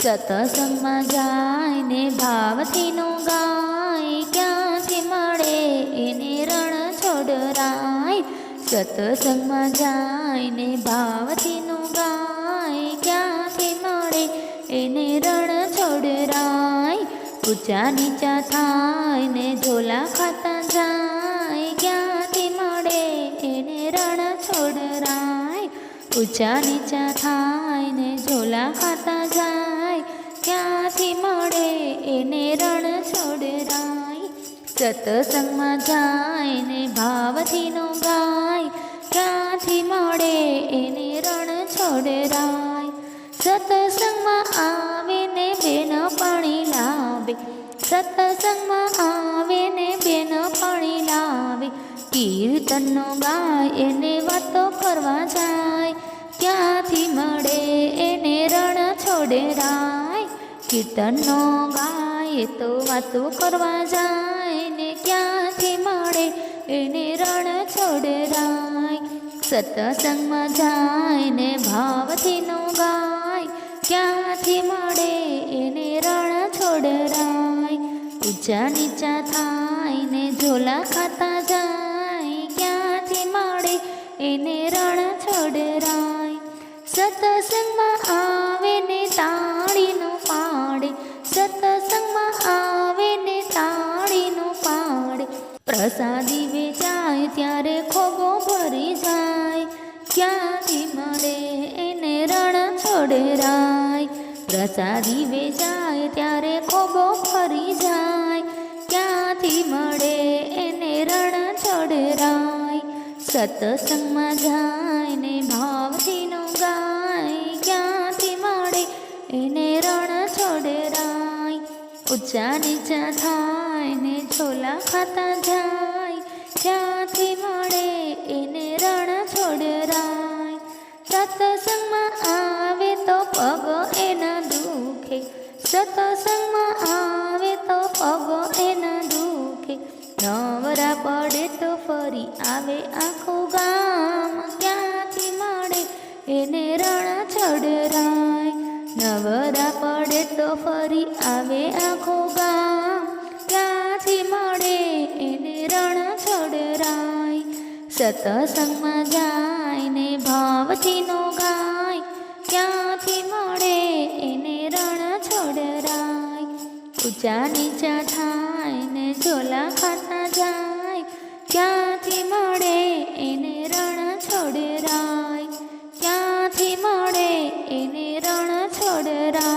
સતસંગમાં જાય ને ભાવથીનું ગાય, ક્યાંથી મળે એને રણ છોડરાય. સતસંગમાં જાય ને ભાવથીનું ગાય, ક્યાંથી મળે એને રણ છોડરાય. ઊંચા નીચા થાય ને ઝોલા ખાતા જાય, ક્યાંથી મળે એને રણ છોડરાય. ઊંચા નીચા થાય ને ઝોલા ખાતા જાય, ક્યાંથી મળે એને રણ છોડરાય. સતસંગમાં જાય ને ભાવથીનું ગાય, ક્યાંથી મળે એને રણ છોડરાય. સતસંગમાં આવે ને બેન પાણી લાવે, સતસંગમાં આવે ને બેન પાણી લાવે. કીર્તનનો ગાય એને વાતો કરવા જાય, ક્યાંથી મળે એને રણ છોડરાય. કીર્તનનો ગાય તો વાતો કરવા જાય ને, ક્યાંથી મળે એને રણ છોડરાય. સતસંગમાં જાય ને ભાવથીનું ગાય, ક્યાંથી મળે એને રણ છોડરાય. ઊંચા નીચા થાય ને ઝોલા ખાતા જાય, ક્યાંથી મળે એને રણ છોડરાય. સતસંગમાં આવે ને તાળીનું પાડે, સતસંગમાં આવે ને તાળીનું પાડે. પ્રસાદી વેચાય ત્યારે ખોગો ભરી જાય, ક્યાંથી મળે એને રણ છોડરાય. પ્રસાદી વેચાય ત્યારે ખોગો ભરી જાય, ક્યાંથી મળે એને રણ છોડરાય. સતસંગમાં જાય ને ભાવથીનું ગાય, ક્યાંથી મળે એને રણ છોડરાય. ઊંચા નીચા થાય ને ઝોલા ખાતા જાય, ક્યાંથી મળે એને રણ છોડરાય. સતસંગમાં આવે તો પગ એના દુખે, સતસંગમાં આવે તો પગ એના દુખે. નવરા પડે તો ફરી આવે આખું ગામ, ક્યાંથી મળે એને રણ છોડરાય. નવરા પડે તો ફરી આવે આખું ગામ, ક્યાંથી મળે એને રણ છોડરાય. સતસંગમાં જાય ને ભાવથીનું ગાય, ક્યાંથી મળે એને રણ છોડરાય. ઊંચા નીચા થાય ને ઝોલા ખાતા જાય, ક્યાંથી મળે એને રણ છોડરાય. ક્યાંથી મળે એને રણ છોડરાય.